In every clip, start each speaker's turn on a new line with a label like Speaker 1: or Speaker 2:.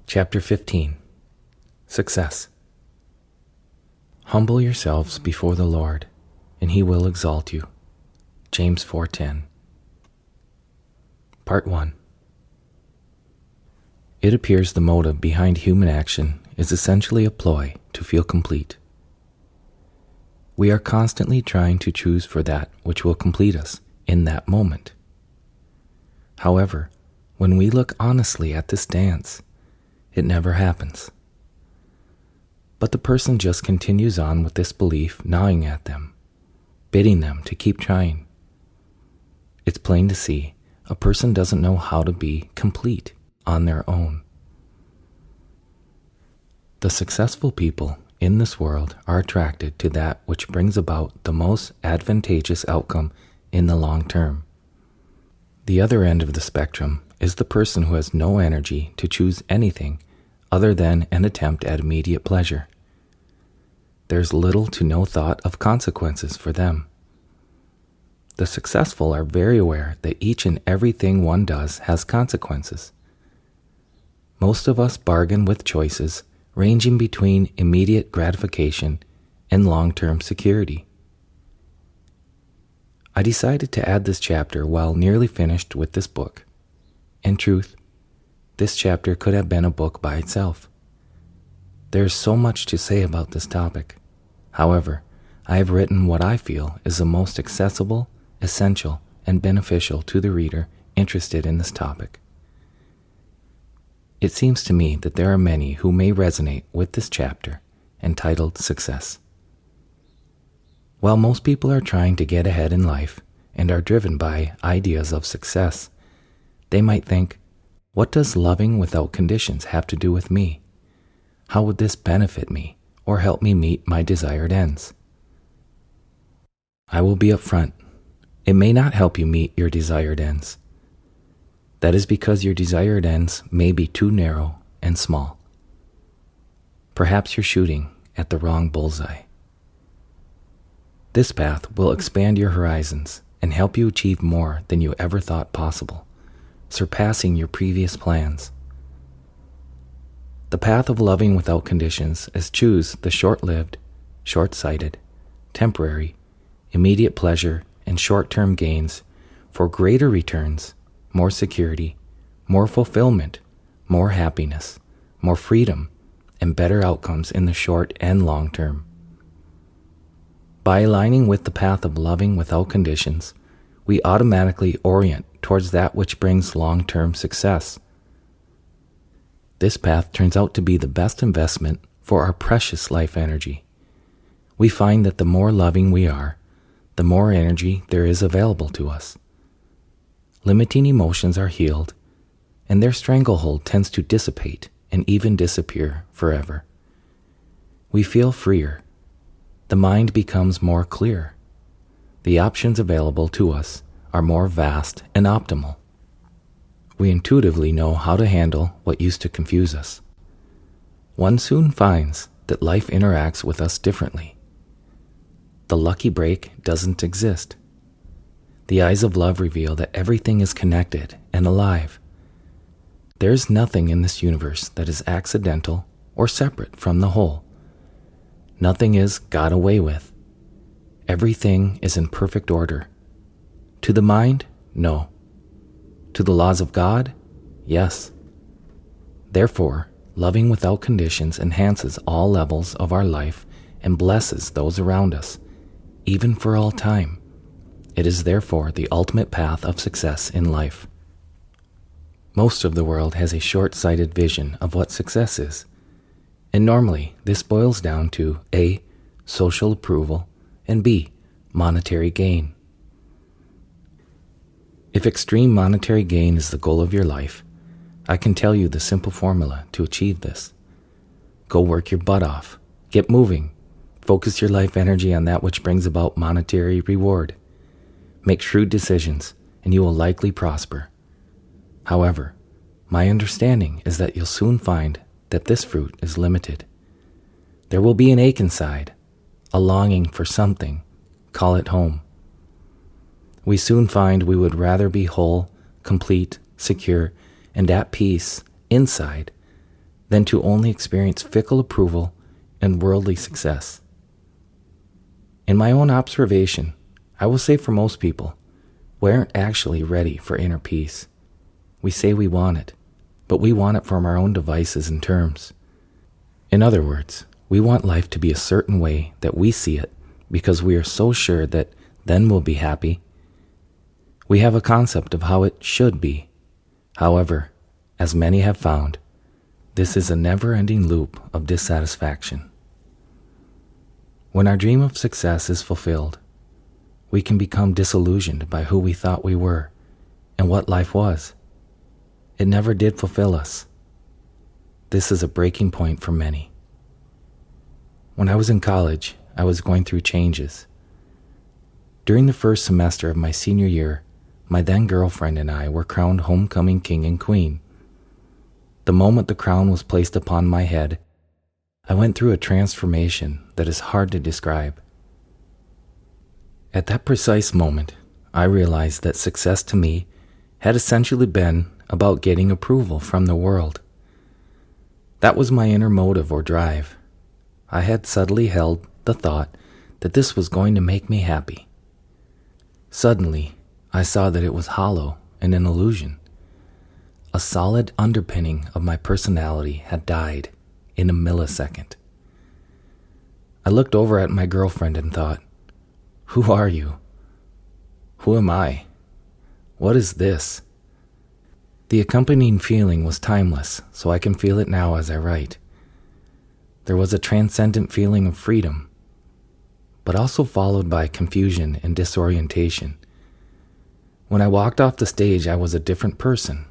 Speaker 1: Chapter 15. Success. Humble yourselves before the Lord, and he will exalt you. James 4:10. Part 1. It appears the motive behind human action is essentially a ploy to feel complete. We are constantly trying to choose for that which will complete us in that moment. However, when we look honestly at this dance, it never happens. But the person just continues on with this belief gnawing at them, bidding them to keep trying. It's plain to see a person doesn't know how to be complete on their own. The successful people in this world are attracted to that which brings about the most advantageous outcome in the long term. The other end of the spectrum is the person who has no energy to choose anything other than an attempt at immediate pleasure. There's little to no thought of consequences for them. The successful are very aware that each and everything one does has consequences. Most of us bargain with choices ranging between immediate gratification and long-term security. I decided to add this chapter while nearly finished with this book. In truth, this chapter could have been a book by itself. There is so much to say about this topic. However, I have written what I feel is the most accessible, essential, and beneficial to the reader interested in this topic. It seems to me that there are many who may resonate with this chapter, entitled Success. While most people are trying to get ahead in life and are driven by ideas of success, they might think, what does loving without conditions have to do with me? How would this benefit me or help me meet my desired ends? I will be upfront. It may not help you meet your desired ends. That is because your desired ends may be too narrow and small. Perhaps you're shooting at the wrong bullseye. This path will expand your horizons and help you achieve more than you ever thought possible, surpassing your previous plans. The path of loving without conditions is choose the short-lived, short-sighted, temporary, immediate pleasure and short-term gains for greater returns, more security, more fulfillment, more happiness, more freedom, and better outcomes in the short and long term. By aligning with the path of loving without conditions, we automatically orient towards that which brings long-term success. This path turns out to be the best investment for our precious life energy. We find that the more loving we are, the more energy there is available to us. Limiting emotions are healed, and their stranglehold tends to dissipate and even disappear forever. We feel freer. The mind becomes more clear. The options available to us are more vast and optimal. We intuitively know how to handle what used to confuse us. One soon finds that life interacts with us differently. The lucky break doesn't exist. The eyes of love reveal that everything is connected and alive. There is nothing in this universe that is accidental or separate from the whole. Nothing is got away with. Everything is in perfect order. To the mind, no. To the laws of God, yes. Therefore, loving without conditions enhances all levels of our life and blesses those around us, even for all time. It is therefore the ultimate path of success in life. Most of the world has a short-sighted vision of what success is. And normally, this boils down to A, social approval, and B, monetary gain. If extreme monetary gain is the goal of your life, I can tell you the simple formula to achieve this. Go work your butt off. Get moving. Focus your life energy on that which brings about monetary reward. Make shrewd decisions, and you will likely prosper. However, my understanding is that you'll soon find that this fruit is limited. There will be an ache inside, a longing for something, call it home. We soon find we would rather be whole, complete, secure, and at peace inside than to only experience fickle approval and worldly success. In my own observation, I will say for most people, we aren't actually ready for inner peace. We say we want it, but we want it from our own devices and terms. In other words, we want life to be a certain way that we see it because we are so sure that then we'll be happy. We have a concept of how it should be. However, as many have found, this is a never-ending loop of dissatisfaction. When our dream of success is fulfilled, we can become disillusioned by who we thought we were and what life was. It never did fulfill us. This is a breaking point for many. When I was in college, I was going through changes. During the first semester of my senior year, my then girlfriend and I were crowned homecoming king and queen. The moment the crown was placed upon my head, I went through a transformation that is hard to describe. At that precise moment, I realized that success to me had essentially been about getting approval from the world. That was my inner motive or drive. I had subtly held the thought that this was going to make me happy. Suddenly, I saw that it was hollow and an illusion. A solid underpinning of my personality had died in a millisecond. I looked over at my girlfriend and thought, who are you? Who am I? What is this? The accompanying feeling was timeless, so I can feel it now as I write. There was a transcendent feeling of freedom, but also followed by confusion and disorientation. When I walked off the stage, I was a different person.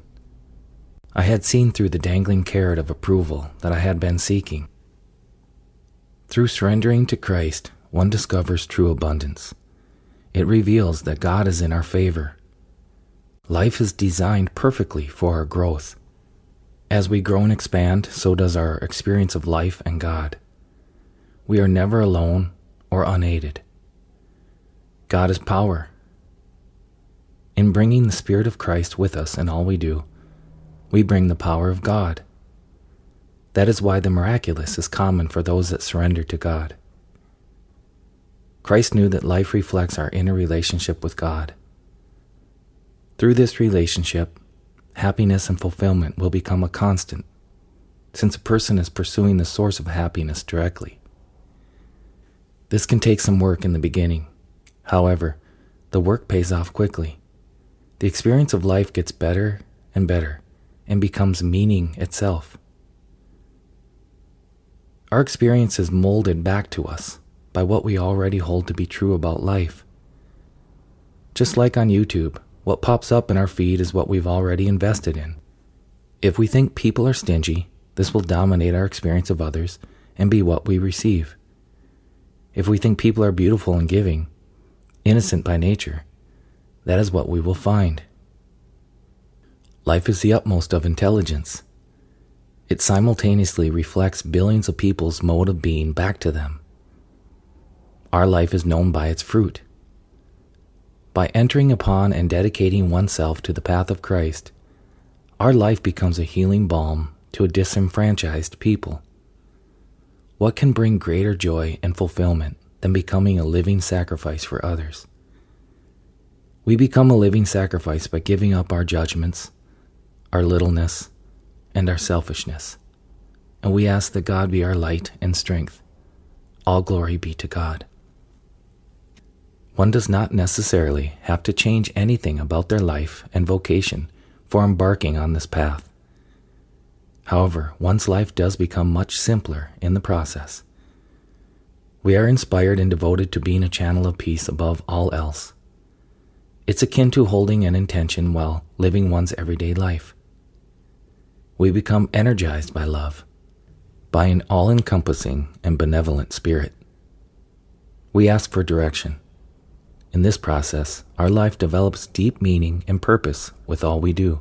Speaker 1: I had seen through the dangling carrot of approval that I had been seeking. Through surrendering to Christ, one discovers true abundance. It reveals that God is in our favor. Life is designed perfectly for our growth. As we grow and expand, so does our experience of life and God. We are never alone or unaided. God is power. In bringing the Spirit of Christ with us in all we do, we bring the power of God. That is why the miraculous is common for those that surrender to God. Christ knew that life reflects our inner relationship with God. Through this relationship, happiness and fulfillment will become a constant, since a person is pursuing the source of happiness directly. This can take some work in the beginning. However, the work pays off quickly. The experience of life gets better and better and becomes meaning itself. Our experience is molded back to us by what we already hold to be true about life. Just like on YouTube, what pops up in our feed is what we've already invested in. If we think people are stingy, this will dominate our experience of others and be what we receive. If we think people are beautiful and giving, innocent by nature, that is what we will find. Life is the utmost of intelligence. It simultaneously reflects billions of people's mode of being back to them. Our life is known by its fruit. By entering upon and dedicating oneself to the path of Christ, our life becomes a healing balm to a disenfranchised people. What can bring greater joy and fulfillment than becoming a living sacrifice for others? We become a living sacrifice by giving up our judgments, our littleness, and our selfishness, and we ask that God be our light and strength. All glory be to God. One does not necessarily have to change anything about their life and vocation for embarking on this path. However, one's life does become much simpler in the process. We are inspired and devoted to being a channel of peace above all else. It's akin to holding an intention while living one's everyday life. We become energized by love, by an all-encompassing and benevolent spirit. We ask for direction. In this process, our life develops deep meaning and purpose with all we do.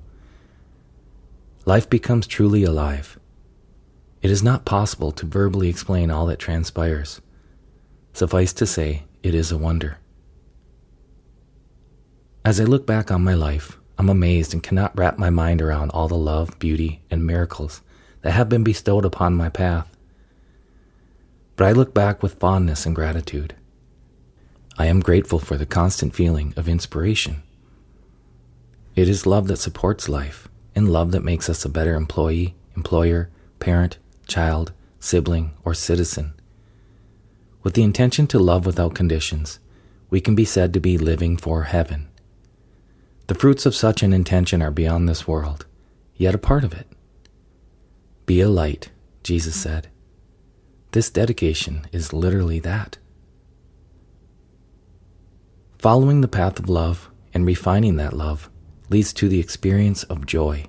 Speaker 1: Life becomes truly alive. It is not possible to verbally explain all that transpires. Suffice to say, it is a wonder. As I look back on my life, I'm amazed and cannot wrap my mind around all the love, beauty, and miracles that have been bestowed upon my path. But I look back with fondness and gratitude. I am grateful for the constant feeling of inspiration. It is love that supports life, and love that makes us a better employee, employer, parent, child, sibling, or citizen. With the intention to love without conditions, we can be said to be living for heaven. The fruits of such an intention are beyond this world, yet a part of it. Be a light, Jesus said. This dedication is literally that. Following the path of love and refining that love leads to the experience of joy.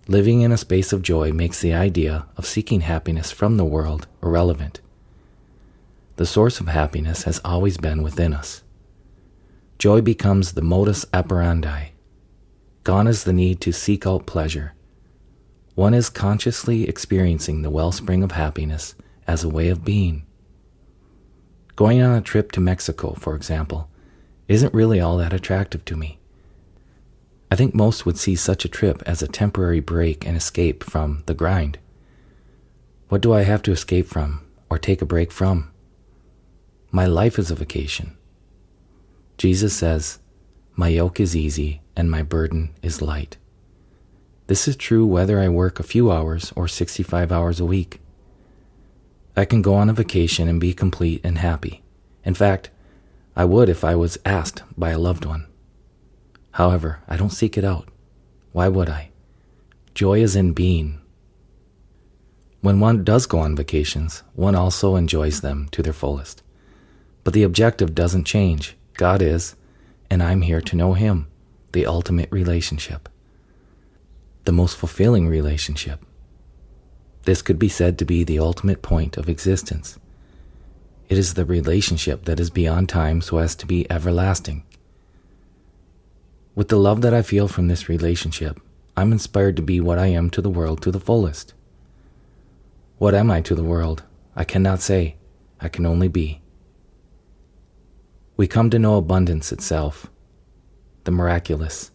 Speaker 1: Living in a space of joy makes the idea of seeking happiness from the world irrelevant. The source of happiness has always been within us. Joy becomes the modus operandi. Gone is the need to seek out pleasure. One is consciously experiencing the wellspring of happiness as a way of being. Going on a trip to Mexico, for example, isn't really all that attractive to me. I think most would see such a trip as a temporary break and escape from the grind. What do I have to escape from or take a break from? My life is a vacation. Jesus says, "My yoke is easy and my burden is light." This is true whether I work a few hours or 65 hours a week. I can go on a vacation and be complete and happy. In fact, I would if I was asked by a loved one. However, I don't seek it out. Why would I? Joy is in being. When one does go on vacations, one also enjoys them to their fullest. But the objective doesn't change. God is, and I'm here to know Him, the ultimate relationship. The most fulfilling relationship. This could be said to be the ultimate point of existence. It is the relationship that is beyond time so as to be everlasting. With the love that I feel from this relationship, I'm inspired to be what I am to the world to the fullest. What am I to the world? I cannot say. I can only be. We come to know abundance itself, the miraculous,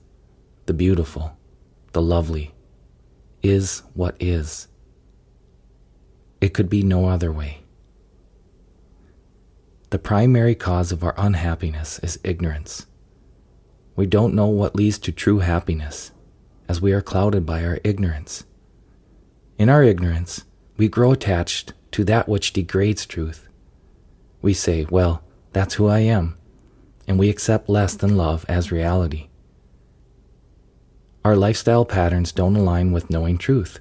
Speaker 1: the beautiful, the lovely, is what is. It could be no other way. The primary cause of our unhappiness is ignorance. We don't know what leads to true happiness, as we are clouded by our ignorance. In our ignorance, we grow attached to that which degrades truth. We say, well, that's who I am, and we accept less than love as reality. Our lifestyle patterns don't align with knowing truth.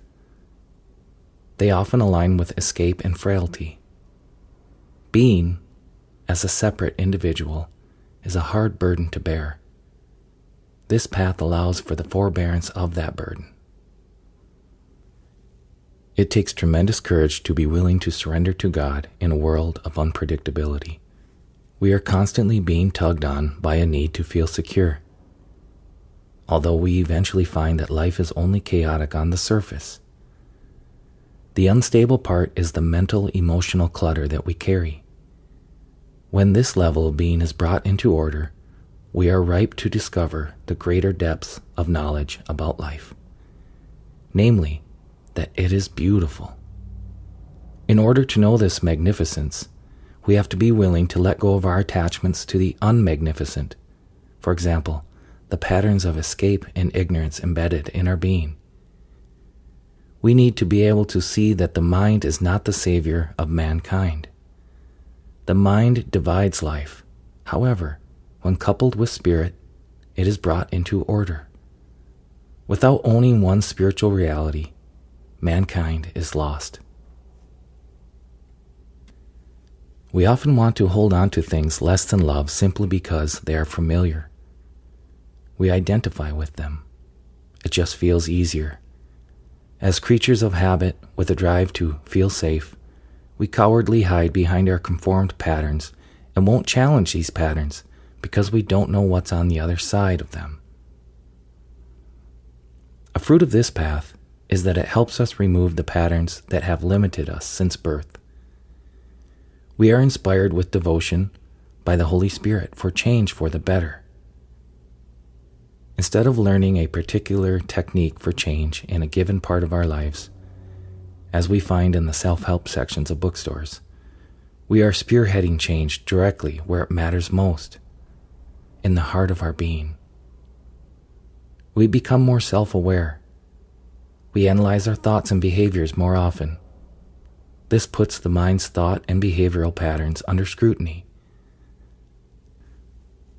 Speaker 1: They often align with escape and frailty. Being, as a separate individual, is a hard burden to bear. This path allows for the forbearance of that burden. It takes tremendous courage to be willing to surrender to God in a world of unpredictability. We are constantly being tugged on by a need to feel secure. Although we eventually find that life is only chaotic on the surface. The unstable part is the mental, emotional clutter that we carry. When this level of being is brought into order, we are ripe to discover the greater depths of knowledge about life. Namely, that it is beautiful. In order to know this magnificence, we have to be willing to let go of our attachments to the unmagnificent. For example, the patterns of escape and ignorance embedded in our being. We need to be able to see that the mind is not the savior of mankind. The mind divides life. However, when coupled with spirit, it is brought into order. Without owning one's spiritual reality, mankind is lost. We often want to hold on to things less than love simply because they are familiar. We identify with them. It just feels easier. As creatures of habit with a drive to feel safe, we cowardly hide behind our conformed patterns and won't challenge these patterns because we don't know what's on the other side of them. A fruit of this path is that it helps us remove the patterns that have limited us since birth. We are inspired with devotion by the Holy Spirit for change for the better. Instead of learning a particular technique for change in a given part of our lives, as we find in the self-help sections of bookstores. We are spearheading change directly where it matters most, in the heart of our being. We become more self-aware. We analyze our thoughts and behaviors more often. This puts the mind's thought and behavioral patterns under scrutiny.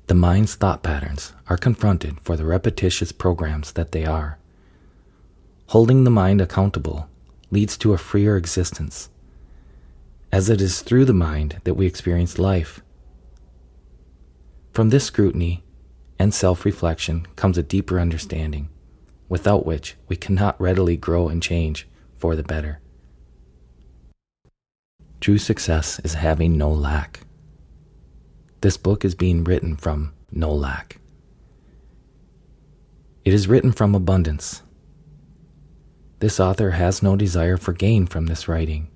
Speaker 1: The mind's thought patterns are confronted for the repetitious programs that they are. Holding the mind accountable leads to a freer existence, as it is through the mind that we experience life. From this scrutiny and self-reflection comes a deeper understanding, without which we cannot readily grow and change for the better. True success is having no lack. This book is being written from no lack. It is written from abundance. This author has no desire for gain from this writing.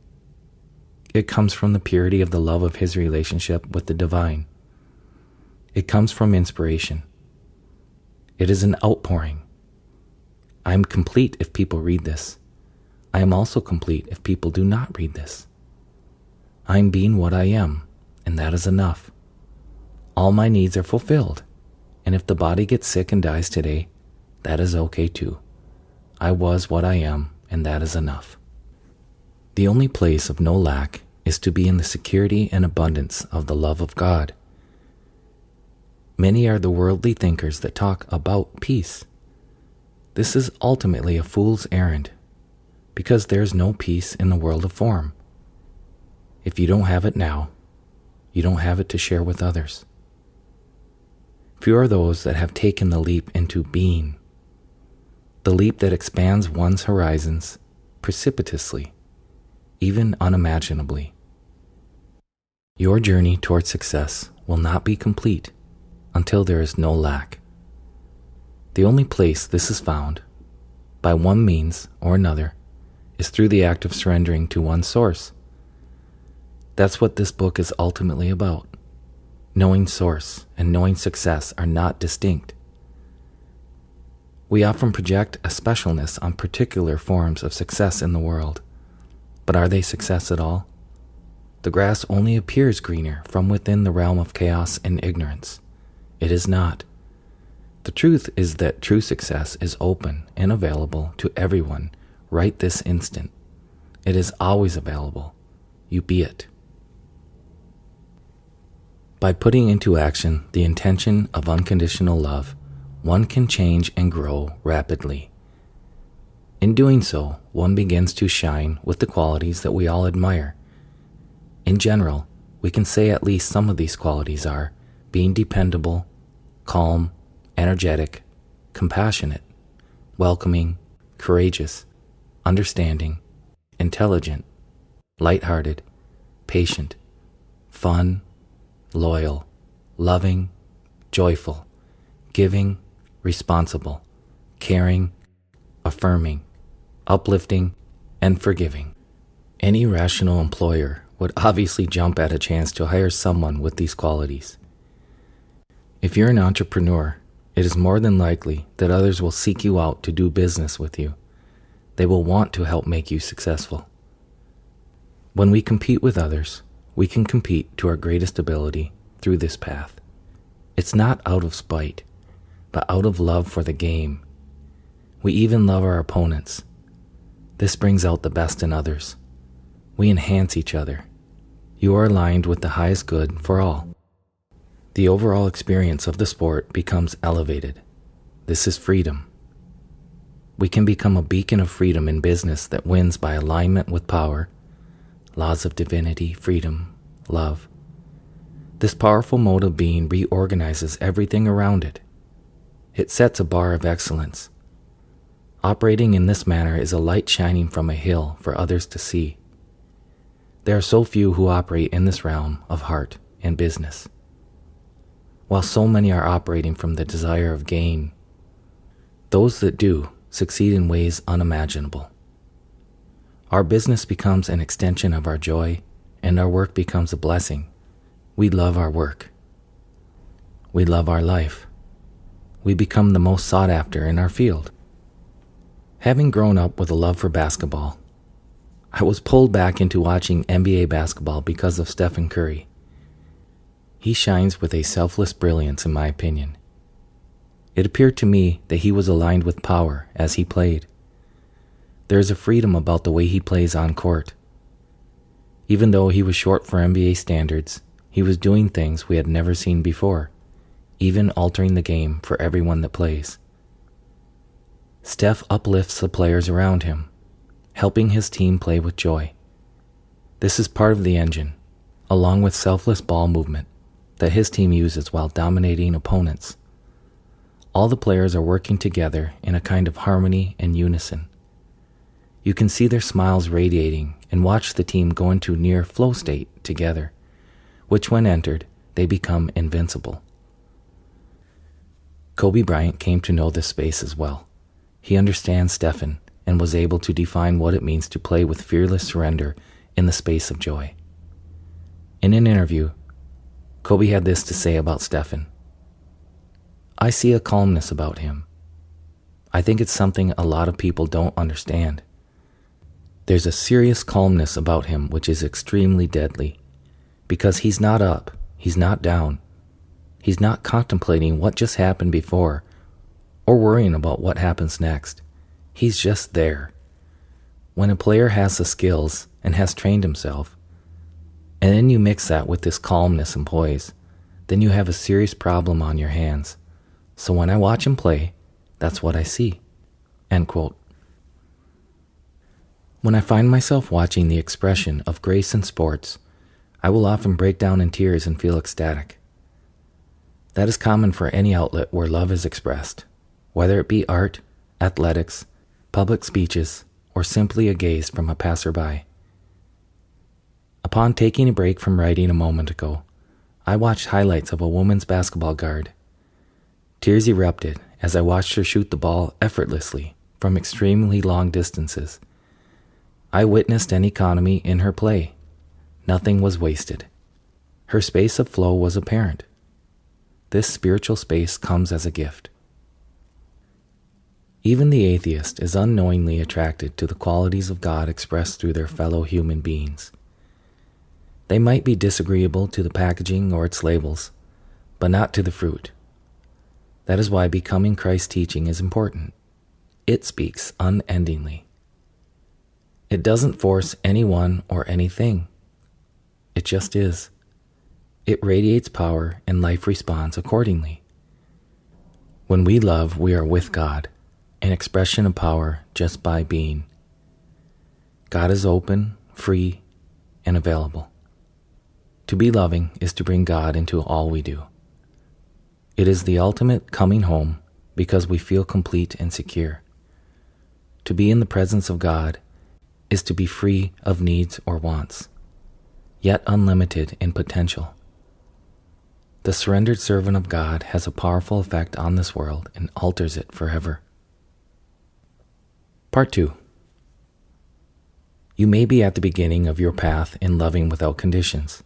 Speaker 1: It comes from the purity of the love of his relationship with the divine. It comes from inspiration. It is an outpouring. I am complete if people read this. I am also complete if people do not read this. I am being what I am, and that is enough. All my needs are fulfilled, and if the body gets sick and dies today, that is okay too. I was what I am, and that is enough. The only place of no lack is to be in the security and abundance of the love of God. Many are the worldly thinkers that talk about peace. This is ultimately a fool's errand, because there is no peace in the world of form. If you don't have it now, you don't have it to share with others. Few are those that have taken the leap into being, the leap that expands one's horizons precipitously, even unimaginably. Your journey toward success will not be complete until there is no lack. The only place this is found, by one means or another, is through the act of surrendering to one's source. That's what this book is ultimately about. Knowing source and knowing success are not distinct. We often project a specialness on particular forms of success in the world, but are they success at all? The grass only appears greener from within the realm of chaos and ignorance. It is not. The truth is that true success is open and available to everyone right this instant. It is always available. You be it. By putting into action the intention of unconditional love, one can change and grow rapidly. In doing so, one begins to shine with the qualities that we all admire. In general, we can say at least some of these qualities are being dependable, calm, energetic, compassionate, welcoming, courageous, understanding, intelligent, lighthearted, patient, fun, loyal, loving, joyful, giving, responsible, caring, affirming, uplifting, and forgiving. Any rational employer would obviously jump at a chance to hire someone with these qualities. If you're an entrepreneur, it is more than likely that others will seek you out to do business with you. They will want to help make you successful. When we compete with others, we can compete to our greatest ability through this path. It's not out of spite, but out of love for the game. We even love our opponents. This brings out the best in others. We enhance each other. You are aligned with the highest good for all. The overall experience of the sport becomes elevated. This is freedom. We can become a beacon of freedom in business that wins by alignment with power, laws of divinity, freedom, love. This powerful mode of being reorganizes everything around it. It sets a bar of excellence. Operating in this manner is a light shining from a hill for others to see. There are so few who operate in this realm of heart and business, while so many are operating from the desire of gain. Those that do succeed in ways unimaginable. Our business becomes an extension of our joy, and our work becomes a blessing. We love our work. We love our life. We become the most sought after in our field. Having grown up with a love for basketball, I was pulled back into watching NBA basketball because of Stephen Curry. He shines with a selfless brilliance, in my opinion. It appeared to me that he was aligned with power as he played. There is a freedom about the way he plays on court. Even though he was short for NBA standards, he was doing things we had never seen before, even altering the game for everyone that plays. Steph uplifts the players around him, helping his team play with joy. This is part of the engine, along with selfless ball movement, that his team uses while dominating opponents. All the players are working together in a kind of harmony and unison. You can see their smiles radiating and watch the team go into near flow state together, which when entered, they become invincible. Kobe Bryant came to know this space as well. He understands Stephen and was able to define what it means to play with fearless surrender in the space of joy. In an interview, Kobe had this to say about Stephen. I see a calmness about him. I think it's something a lot of people don't understand. There's a serious calmness about him which is extremely deadly, because he's not up, he's not down. He's not contemplating what just happened before or worrying about what happens next. He's just there. When a player has the skills and has trained himself, and then you mix that with this calmness and poise, then you have a serious problem on your hands. So when I watch him play, that's what I see." End quote. When I find myself watching the expression of grace in sports, I will often break down in tears and feel ecstatic. That is common for any outlet where love is expressed, whether it be art, athletics, public speeches, or simply a gaze from a passerby. Upon taking a break from writing a moment ago, I watched highlights of a women's basketball guard. Tears erupted as I watched her shoot the ball effortlessly from extremely long distances. I witnessed an economy in her play. Nothing was wasted. Her space of flow was apparent. This spiritual space comes as a gift. Even the atheist is unknowingly attracted to the qualities of God expressed through their fellow human beings. They might be disagreeable to the packaging or its labels, but not to the fruit. That is why becoming Christ's teaching is important. It speaks unendingly. It doesn't force anyone or anything. It just is. It radiates power and life responds accordingly. When we love, we are with God, an expression of power just by being. God is open, free, and available. To be loving is to bring God into all we do. It is the ultimate coming home because we feel complete and secure. To be in the presence of God is to be free of needs or wants, yet unlimited in potential. The surrendered servant of God has a powerful effect on this world and alters it forever. Part 2. You may be at the beginning of your path in loving without conditions.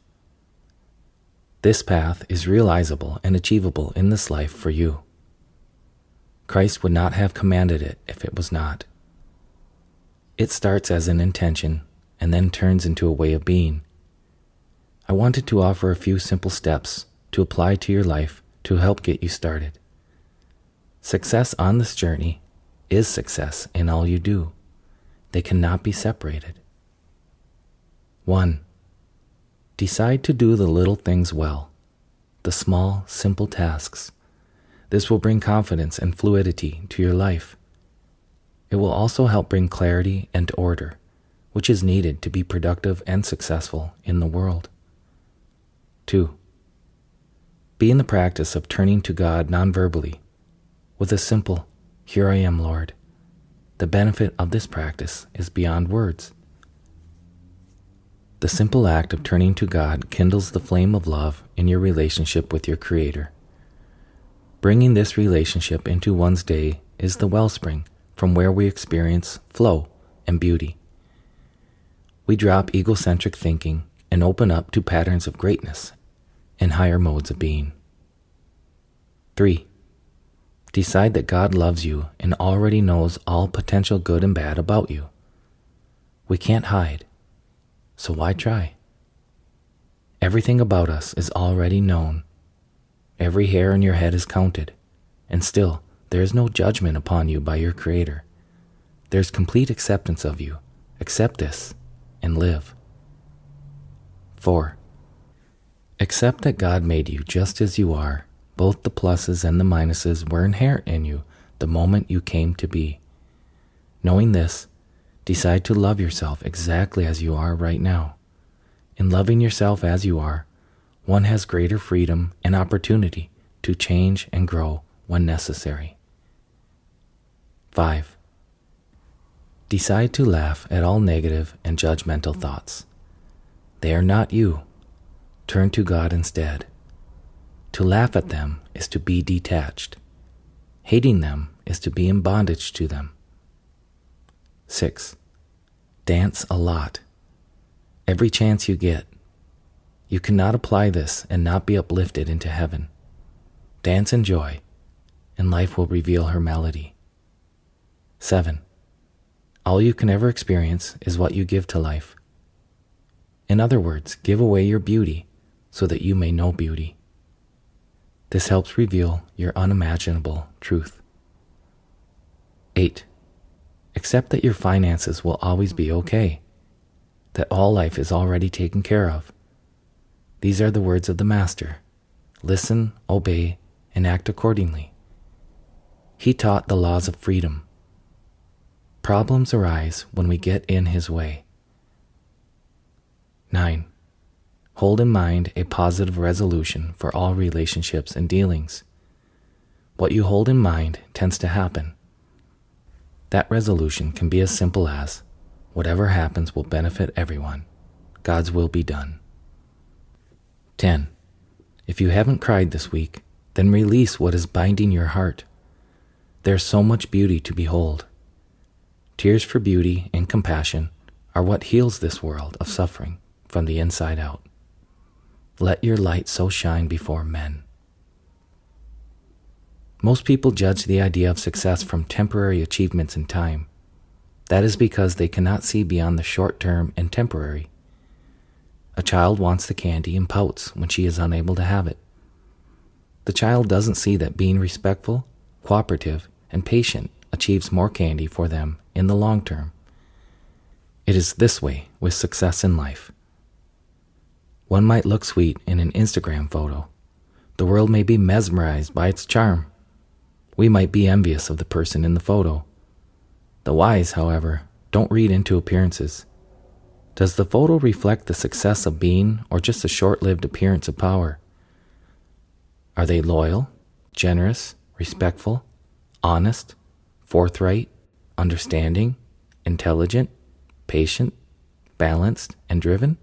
Speaker 1: This path is realizable and achievable in this life for you. Christ would not have commanded it if it was not. It starts as an intention and then turns into a way of being. I wanted to offer a few simple steps to apply to your life to help get you started. Success on this journey is success in all you do. They cannot be separated. 1. Decide to do the little things well, the small, simple tasks. This will bring confidence and fluidity to your life. It will also help bring clarity and order, which is needed to be productive and successful in the world. 2. Be in the practice of turning to God non-verbally, with a simple, "Here I am, Lord." The benefit of this practice is beyond words. The simple act of turning to God kindles the flame of love in your relationship with your Creator. Bringing this relationship into one's day is the wellspring from where we experience flow and beauty. We drop egocentric thinking and open up to patterns of greatness and higher modes of being. 3. Decide that God loves you and already knows all potential good and bad about you. We can't hide, so why try? Everything about us is already known. Every hair in your head is counted, and still there is no judgment upon you by your Creator. There's complete acceptance of you. Accept this and live. 4. Accept that God made you just as you are. Both the pluses and the minuses were inherent in you the moment you came to be. Knowing this, decide to love yourself exactly as you are right now. In loving yourself as you are, one has greater freedom and opportunity to change and grow when necessary. 5. Decide to laugh at all negative and judgmental thoughts. They are not you. Turn to God instead. To laugh at them is to be detached. Hating them is to be in bondage to them. 6. Dance a lot. Every chance you get. You cannot apply this and not be uplifted into heaven. Dance in joy, and life will reveal her melody. 7. All you can ever experience is what you give to life. In other words, give away your beauty so that you may know beauty. This helps reveal your unimaginable truth. 8. Accept that your finances will always be okay, that all life is already taken care of. These are the words of the Master. Listen, obey, and act accordingly. He taught the laws of freedom. Problems arise when we get in His way. 9. Hold in mind a positive resolution for all relationships and dealings. What you hold in mind tends to happen. That resolution can be as simple as, whatever happens will benefit everyone. God's will be done. 10. If you haven't cried this week, then release what is binding your heart. There's so much beauty to behold. Tears for beauty and compassion are what heals this world of suffering from the inside out. Let your light so shine before men. Most people judge the idea of success from temporary achievements in time. That is because they cannot see beyond the short-term and temporary. A child wants the candy and pouts when she is unable to have it. The child doesn't see that being respectful, cooperative, and patient achieves more candy for them in the long term. It is this way with success in life. One might look sweet in an Instagram photo. The world may be mesmerized by its charm. We might be envious of the person in the photo. The wise, however, don't read into appearances. Does the photo reflect the success of being or just a short-lived appearance of power? Are they loyal, generous, respectful, honest, forthright, understanding, intelligent, patient, balanced, and driven?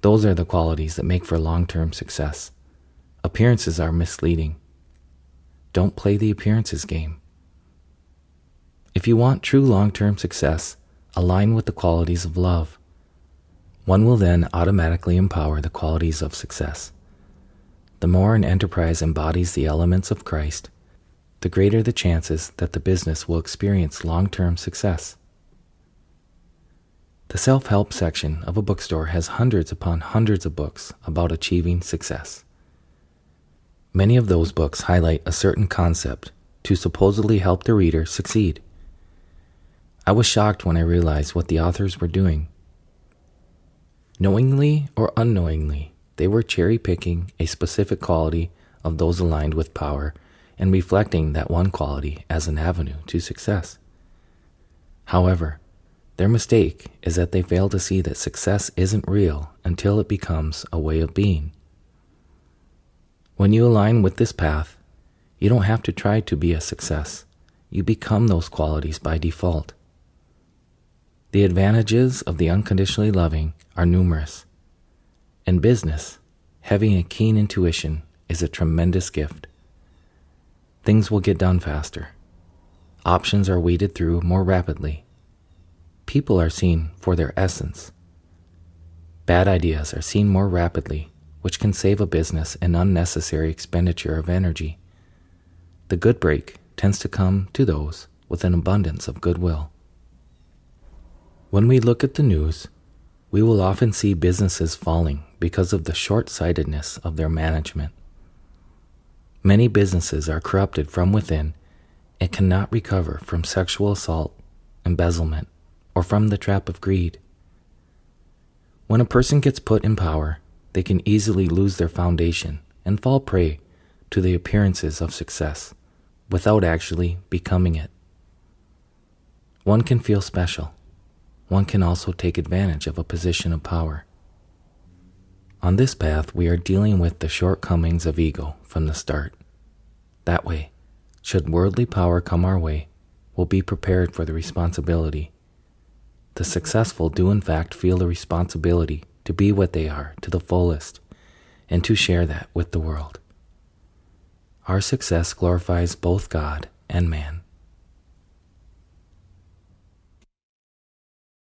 Speaker 1: Those are the qualities that make for long-term success. Appearances are misleading. Don't play the appearances game. If you want true long-term success, align with the qualities of love. One will then automatically empower the qualities of success. The more an enterprise embodies the elements of Christ, the greater the chances that the business will experience long-term success. The self-help section of a bookstore has hundreds upon hundreds of books about achieving success. Many of those books highlight a certain concept to supposedly help the reader succeed. I was shocked when I realized what the authors were doing. Knowingly or unknowingly, they were cherry-picking a specific quality of those aligned with power and reflecting that one quality as an avenue to success. However, their mistake is that they fail to see that success isn't real until it becomes a way of being. When you align with this path, you don't have to try to be a success. You become those qualities by default. The advantages of the unconditionally loving are numerous. In business, having a keen intuition is a tremendous gift. Things will get done faster. Options are weeded through more rapidly. People are seen for their essence. Bad ideas are seen more rapidly, which can save a business an unnecessary expenditure of energy. The good break tends to come to those with an abundance of goodwill. When we look at the news, we will often see businesses falling because of the short-sightedness of their management. Many businesses are corrupted from within and cannot recover from sexual assault, embezzlement, or from the trap of greed. When a person gets put in power, they can easily lose their foundation and fall prey to the appearances of success without actually becoming it. One can feel special. One can also take advantage of a position of power. On this path, we are dealing with the shortcomings of ego from the start. That way, should worldly power come our way, we'll be prepared for the responsibility. The successful do in fact feel the responsibility to be what they are to the fullest and to share that with the world. Our success glorifies both God and man.